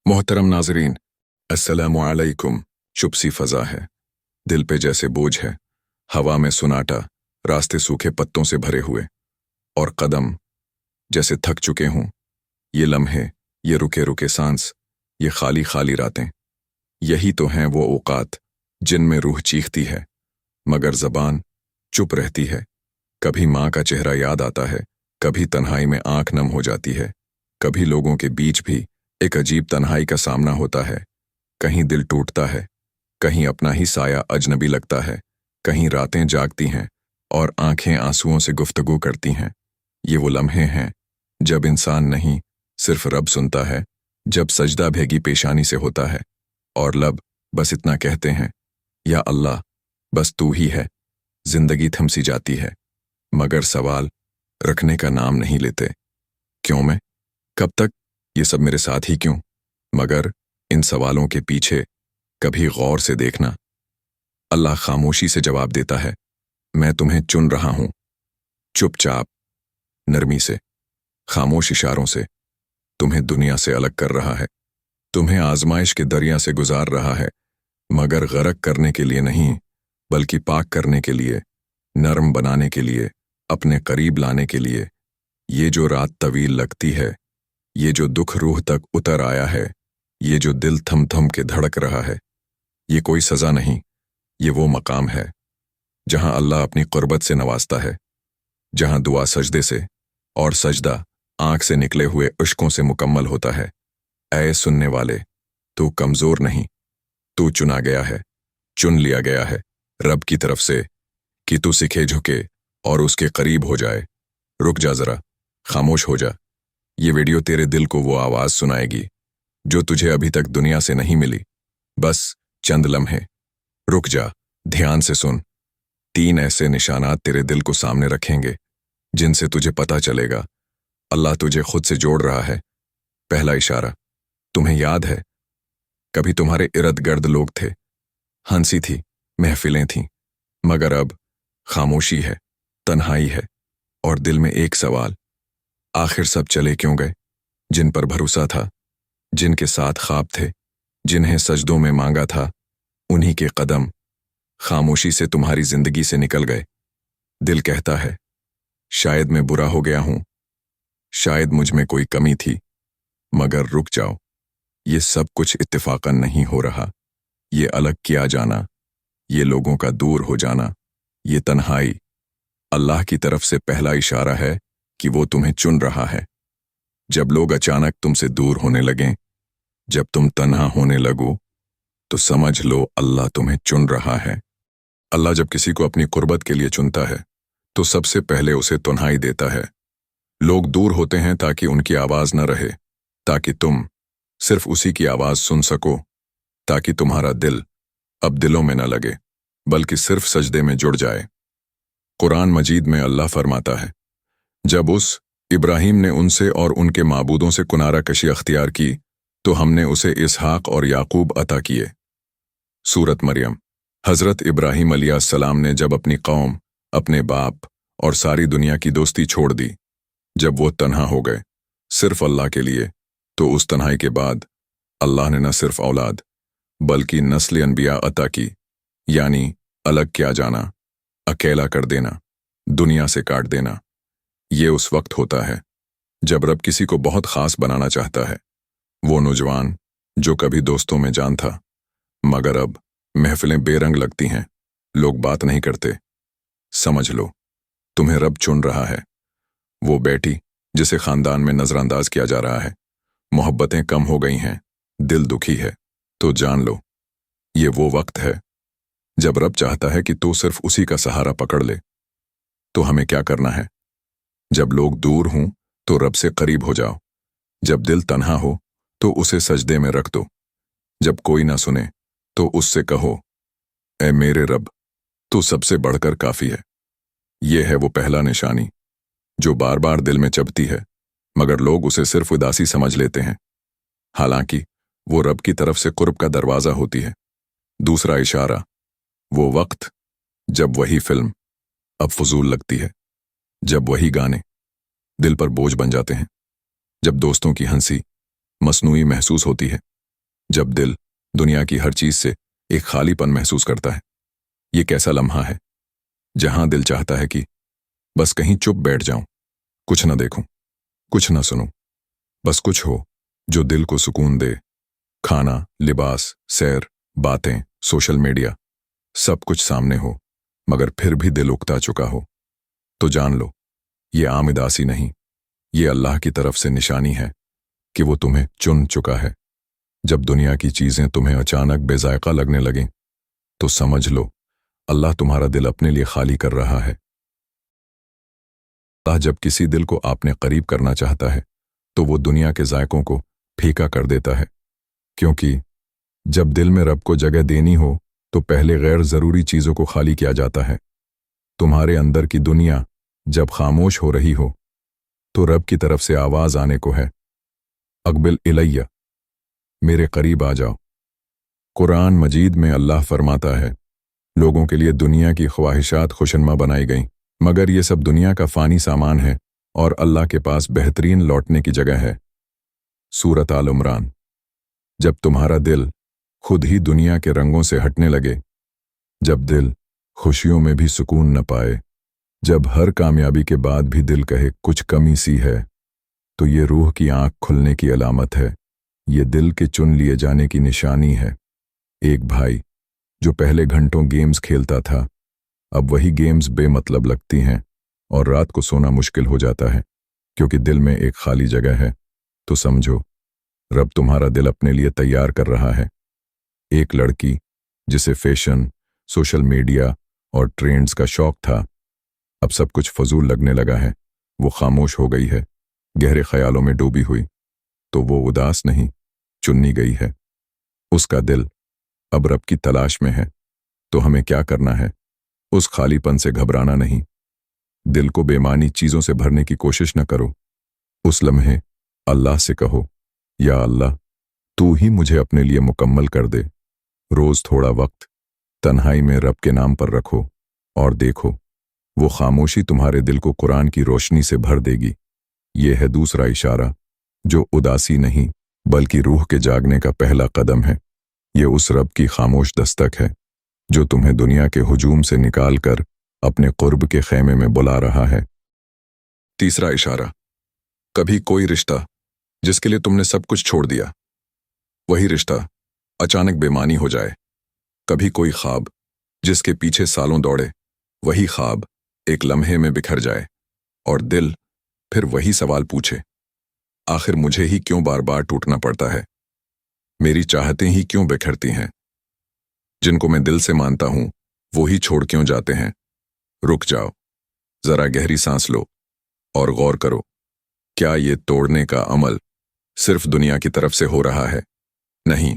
मोहतरम नाजरीन, अस्सलामु अलैकुम। चुप सी फजा है, दिल पे जैसे बोझ है, हवा में सुनाटा, रास्ते सूखे पत्तों से भरे हुए, और कदम जैसे थक चुके हों। ये लम्हे, ये रुके रुके सांस, ये खाली खाली रातें, यही तो हैं वो औकात जिनमें रूह चीखती है मगर ज़बान चुप रहती है। कभी माँ का चेहरा याद आता है, कभी तन्हाई में आंख नम हो जाती है, कभी लोगों के बीच भी एक अजीब तन्हाई का सामना होता है। कहीं दिल टूटता है, कहीं अपना ही साया अजनबी लगता है, कहीं रातें जागती हैं और आंखें आंसुओं से गुफ्तगू करती हैं। ये वो लम्हे हैं जब इंसान नहीं, सिर्फ रब सुनता है, जब सजदा भीगी पेशानी से होता है और लब बस इतना कहते हैं, या अल्लाह, बस तू ही है। जिंदगी थमसी जाती है मगर सवाल रखने का नाम नहीं लेते। क्यों मैं? कब तक? ये सब मेरे साथ ही क्यों? मगर इन सवालों के पीछे कभी गौर से देखना। अल्लाह खामोशी से जवाब देता है, मैं तुम्हें चुन रहा हूं। चुपचाप, नरमी से, खामोश इशारों से तुम्हें दुनिया से अलग कर रहा है, तुम्हें आजमाइश के दरिया से गुजार रहा है, मगर गरक करने के लिए नहीं, बल्कि पाक करने के लिए, नरम बनाने के लिए, अपने करीब लाने के लिए। ये जो रात तवील लगती है, ये जो दुख रूह तक उतर आया है, ये जो दिल थम थम के धड़क रहा है, ये कोई सजा नहीं, ये वो मकाम है जहां अल्लाह अपनी कुर्बत से नवाजता है, जहां दुआ सजदे से और सजदा आंख से निकले हुए इश्कों से मुकम्मल होता है। ऐ सुनने वाले, तू कमजोर नहीं, तू चुना गया है, चुन लिया गया है रब की तरफ से कि तू सीखे झुके और उसके करीब हो जाए। रुक जा जरा, खामोश हो जा। ये वीडियो तेरे दिल को वो आवाज सुनाएगी जो तुझे अभी तक दुनिया से नहीं मिली। बस चंद लम्हे रुक जा, ध्यान से सुन। 3 ऐसे निशानात तेरे दिल को सामने रखेंगे जिनसे तुझे पता चलेगा अल्लाह तुझे खुद से जोड़ रहा है। पहला इशारा, तुम्हें याद है कभी तुम्हारे इर्द गिर्द लोग थे, हंसी थी, महफिलें थीं, मगर अब खामोशी है, तन्हाई है और दिल में एक सवाल, आखिर सब चले क्यों गए? जिन पर भरोसा था, जिनके साथ ख्वाब थे, जिन्हें सजदों में मांगा था, उन्हीं के कदम खामोशी से तुम्हारी जिंदगी से निकल गए। दिल कहता है, शायद मैं बुरा हो गया हूं, शायद मुझ में कोई कमी थी, मगर रुक जाओ, ये सब कुछ इत्तेफाकन नहीं हो रहा। ये अलग किया जाना, ये लोगों का दूर हो जाना, ये तन्हाई अल्लाह की तरफ से पहला इशारा है कि वो तुम्हें चुन रहा है। जब लोग अचानक तुमसे दूर होने लगें, जब तुम तन्हा होने लगो, तो समझ लो अल्लाह तुम्हें चुन रहा है। अल्लाह जब किसी को अपनी कुर्बत के लिए चुनता है तो सबसे पहले उसे तन्हाई देता है। लोग दूर होते हैं ताकि उनकी आवाज न रहे, ताकि तुम सिर्फ उसी की आवाज सुन सको, ताकि तुम्हारा दिल अब दिलों में न लगे बल्कि सिर्फ सजदे में जुड़ जाए। कुरान मजीद में अल्लाह फरमाता है, जब उस इब्राहिम ने उनसे और उनके माबूदों से कुनारा कशी अख्तियार की तो हमने उसे इसहाक और याकूब अता किए। सूरत मरियम। हजरत इब्राहिम अलैहिस्सलाम ने जब अपनी कौम, अपने बाप और सारी दुनिया की दोस्ती छोड़ दी, जब वो तन्हा हो गए सिर्फ अल्लाह के लिए, तो उस तन्हाई के बाद अल्लाह ने न सिर्फ औलाद बल्कि नस्ल अनबिया अता की, यानी अलग किया जाना, अकेला कर देना, दुनिया से काट देना। ये उस वक्त होता है जब रब किसी को बहुत खास बनाना चाहता है। वो नौजवान जो कभी दोस्तों में जान था, मगर अब महफिलें बेरंग लगती हैं, लोग बात नहीं करते। समझ लो, तुम्हें रब चुन रहा है। वो बेटी जिसे खानदान में नजरअंदाज किया जा रहा है, मोहब्बतें कम हो गई हैं, दिल दुखी है, तो जान लो ये वो वक्त है जब रब चाहता है कि तू सिर्फ उसी का सहारा पकड़ ले। तो हमें क्या करना है? जब लोग दूर हों तो रब से करीब हो जाओ, जब दिल तन्हा हो तो उसे सजदे में रख दो, जब कोई ना सुने तो उससे कहो, ऐ मेरे रब, तू सबसे बढ़कर काफी है। ये है वो पहला निशानी जो बार बार दिल में चबती है, मगर लोग उसे सिर्फ उदासी समझ लेते हैं, हालांकि वो रब की तरफ से कुर्ब का दरवाजा होती है। दूसरा इशारा, वो वक्त जब वही फिल्म अब फजूल लगती है, जब वही गाने दिल पर बोझ बन जाते हैं, जब दोस्तों की हंसी मसनूई महसूस होती है, जब दिल दुनिया की हर चीज से एक खालीपन महसूस करता है। ये कैसा लम्हा है जहां दिल चाहता है कि बस कहीं चुप बैठ जाऊं, कुछ न देखूं, कुछ न सुनूं, बस कुछ हो जो दिल को सुकून दे। खाना, लिबास, सैर, बातें, सोशल मीडिया, सब कुछ सामने हो, मगर फिर भी दिल उकता चुका हो। तो जान लो, ये आम उदासी नहीं, ये अल्लाह की तरफ से निशानी है कि वो तुम्हें चुन चुका है। जब दुनिया की चीजें तुम्हें अचानक बेजायका लगने लगें, तो समझ लो अल्लाह तुम्हारा दिल अपने लिए खाली कर रहा है। अल्लाह जब किसी दिल को आपने करीब करना चाहता है, तो वो दुनिया के जायकों को फीका कर देता है, क्योंकि जब दिल में रब को जगह देनी हो, तो पहले गैर जरूरी चीजों को खाली किया जाता है। तुम्हारे अंदर की दुनिया जब खामोश हो रही हो, तो रब की तरफ से आवाज आने को है, अकबिल इलैया, मेरे करीब आ जाओ। कुरान मजीद में अल्लाह फरमाता है, लोगों के लिए दुनिया की ख्वाहिशात खुशनुमा बनाई गईं, मगर ये सब दुनिया का फानी सामान है और अल्लाह के पास बेहतरीन लौटने की जगह है। सूरत आल इमरान। जब तुम्हारा दिल खुद ही दुनिया के रंगों से हटने लगे, जब दिल खुशियों में भी सुकून न पाए, जब हर कामयाबी के बाद भी दिल कहे कुछ कमी सी है, तो ये रूह की आंख खुलने की अलामत है, ये दिल के चुन लिए जाने की निशानी है। एक भाई जो पहले घंटों गेम्स खेलता था, अब वही गेम्स बेमतलब लगती हैं और रात को सोना मुश्किल हो जाता है, क्योंकि दिल में एक खाली जगह है। तो समझो, रब तुम्हारा दिल अपने लिए तैयार कर रहा है। एक लड़की जिसे फैशन, सोशल मीडिया और ट्रेंड्स का शौक था, अब सब कुछ फजूल लगने लगा है। वो खामोश हो गई है, गहरे ख्यालों में डूबी हुई। तो वो उदास नहीं, चुनी गई है। उसका दिल अब रब की तलाश में है। तो हमें क्या करना है? उस खालीपन से घबराना नहीं। दिल को बेमानी चीजों से भरने की कोशिश न करो। उस लम्हे अल्लाह से कहो, या अल्लाह, तू ही मुझे अपने लिए मुकम्मल कर दे। रोज थोड़ा वक्त तन्हाई में रब के नाम पर रखो और देखो, वो खामोशी तुम्हारे दिल को कुरान की रोशनी से भर देगी। ये है दूसरा इशारा, जो उदासी नहीं बल्कि रूह के जागने का पहला कदम है। ये उस रब की खामोश दस्तक है जो तुम्हें दुनिया के हुजूम से निकालकर अपने कुर्ब के खेमे में बुला रहा है। तीसरा इशारा, कभी कोई रिश्ता जिसके लिए तुमने सब कुछ छोड़ दिया, वही रिश्ता अचानक बेमानी हो जाए। कभी कोई ख्वाब जिसके पीछे सालों दौड़े, वही ख्वाब एक लम्हे में बिखर जाए और दिल फिर वही सवाल पूछे, आखिर मुझे ही क्यों बार बार टूटना पड़ता है? मेरी चाहतें ही क्यों बिखरती हैं? जिनको मैं दिल से मानता हूं, वो ही छोड़ क्यों जाते हैं? रुक जाओ, जरा गहरी सांस लो और गौर करो, क्या ये तोड़ने का अमल सिर्फ दुनिया की तरफ से हो रहा है? नहीं,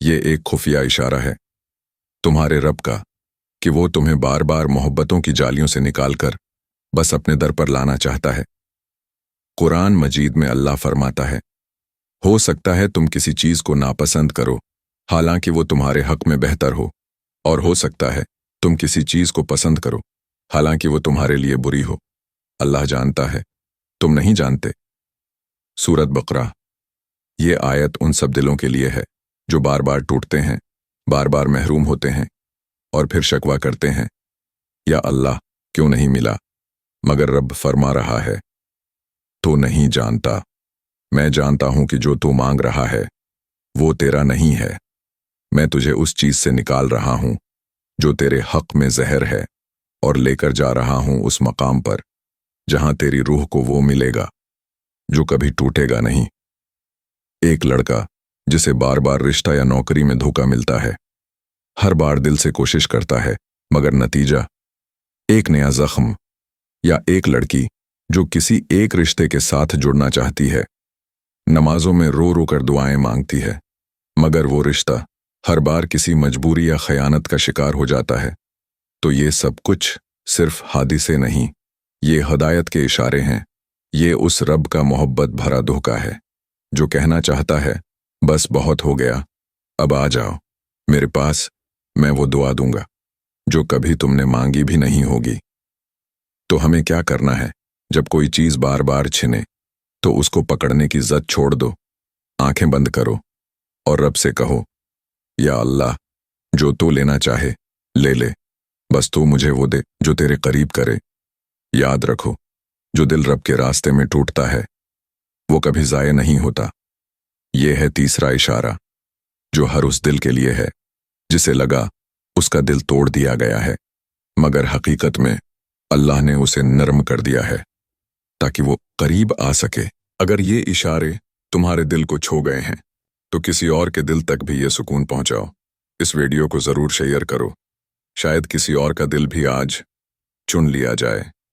ये एक खुफिया इशारा है तुम्हारे रब का, कि वो तुम्हें बार बार मोहब्बतों की जालियों से निकालकर बस अपने दर पर लाना चाहता है। कुरान मजीद में अल्लाह फरमाता है, हो सकता है तुम किसी चीज को नापसंद करो, हालांकि वो तुम्हारे हक में बेहतर हो, और हो सकता है तुम किसी चीज को पसंद करो, हालांकि वो तुम्हारे लिए बुरी हो। अल्लाह जानता है, तुम नहीं जानते। सूरत बकरा। ये आयत उन सब दिलों के लिए है जो बार बार टूटते हैं, बार बार महरूम होते हैं और फिर शकवा करते हैं, या अल्लाह क्यों नहीं मिला? मगर रब फरमा रहा है, तो नहीं जानता, मैं जानता हूं कि जो तू मांग रहा है वो तेरा नहीं है। मैं तुझे उस चीज से निकाल रहा हूं जो तेरे हक में जहर है, और लेकर जा रहा हूं उस मकाम पर जहां तेरी रूह को वो मिलेगा जो कभी टूटेगा नहीं। एक लड़का जिसे बार बार रिश्ता या नौकरी में धोखा मिलता है, हर बार दिल से कोशिश करता है, मगर नतीजा एक नया जख्म। या एक लड़की जो किसी एक रिश्ते के साथ जुड़ना चाहती है, नमाजों में रो रो कर दुआएं मांगती है, मगर वो रिश्ता हर बार किसी मजबूरी या खयानत का शिकार हो जाता है। तो ये सब कुछ सिर्फ हादिसे नहीं, ये हदायत के इशारे हैं। ये उस रब का मोहब्बत भरा धोखा है जो कहना चाहता है, बस बहुत हो गया, अब आ जाओ मेरे पास, मैं वो दुआ दूंगा जो कभी तुमने मांगी भी नहीं होगी। तो हमें क्या करना है? जब कोई चीज बार बार छिने, तो उसको पकड़ने की जद छोड़ दो, आंखें बंद करो और रब से कहो, या अल्लाह, जो तू लेना चाहे ले ले, बस तू मुझे वो दे जो तेरे करीब करे। याद रखो, जो दिल रब के रास्ते में टूटता है वो कभी ज़ाया नहीं होता। ये है तीसरा इशारा, जो हर उस दिल के लिए है जिसे लगा उसका दिल तोड़ दिया गया है, मगर हकीकत में अल्लाह ने उसे नरम कर दिया है ताकि वो करीब आ सके। अगर ये इशारे तुम्हारे दिल को छू गए हैं तो किसी और के दिल तक भी ये सुकून पहुंचाओ। इस वीडियो को ज़रूर शेयर करो, शायद किसी और का दिल भी आज चुन लिया जाए।